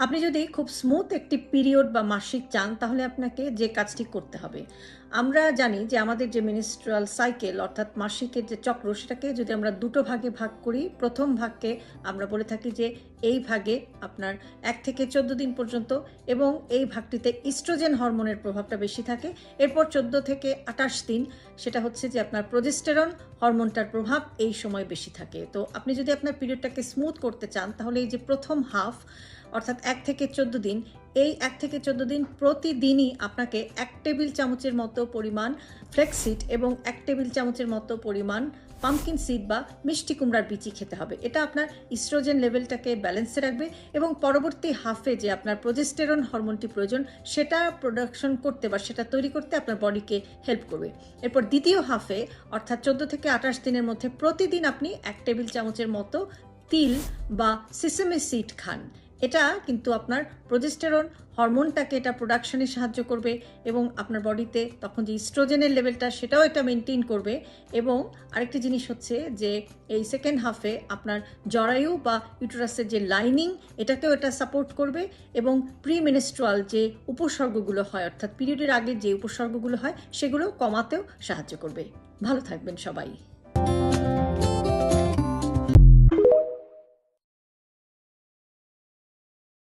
আপনি যদি খুব স্মুথ একটি পিরিয়ড বা মাসিক চান তাহলে আপনাকে যে কাজটি করতে হবে, আমরা জানি যে আমাদের যে মেনস্ট্রুয়াল সাইকেল অর্থাৎ মাসিকের যে চক্র সেটাকে যদি আমরা দুটো ভাগে ভাগ করি, প্রথম ভাগকে আমরা বলে থাকি যে এই ভাগে আপনার 1 থেকে 14 দিন পর্যন্ত, এবং এই ভাগটিতে ইস্ট্রোজেন হরমোনের প্রভাবটা বেশি থাকে। এরপর 14 থেকে 28 দিন সেটা হচ্ছে যে আপনার প্রোজেস্টেরন হরমোনটার প্রভাব এই সময় বেশি থাকে। তো আপনি যদি আপনার পিরিয়ডটাকে স্মুথ করতে চান তাহলে এই যে প্রথম হাফ অর্থাৎ 1 থেকে 14 দিন, এই 1 থেকে 14 দিন প্রতিদিনই আপনাকে 1 টেবিল চামচের মতো পরিমাণ ফ্লেক্সিড এবং 1 টেবিল চামচের মতো পরিমাণ পাম্পকিন সিড বা মিষ্টি কুমড়ার বিচি খেতে হবে। এটা আপনার ইস্ট্রোজেন লেভেলটাকে ব্যালেন্সে রাখবে এবং পরবর্তী হাফে যে আপনার প্রোজেস্টেরন হরমোনটি প্রয়োজন সেটা প্রোডাকশন করতে বা সেটা তৈরি করতে আপনার বডিকে হেল্প করবে। এরপর দ্বিতীয় হাফে অর্থাৎ 14 থেকে 28 দিনের মধ্যে প্রতিদিন আপনি 1 টেবিল চামচের মতো তিল বা সিসেমে সিড খান। এটা কিন্তু আপনার প্রোজেস্টেরন হরমোনটাকে এটা প্রোডাকশনে সাহায্য করবে এবং আপনার বডিতে তখন যে ইস্ট্রোজেনের লেভেলটা সেটাও এটা মেনটেন করবে। এবং আরেকটি জিনিস হচ্ছে যে এই সেকেন্ড হাফে আপনার জরায়ু বা ইউটেরাসের যে লাইনিং এটাকেও এটা সাপোর্ট করবে এবং প্রিমেনস্ট্রুয়াল যে উপসর্গগুলো হয় অর্থাৎ পিরিয়ডের আগে যে উপসর্গগুলো হয় সেগুলো কমাতেও সাহায্য করবে। ভালো থাকবেন সবাই।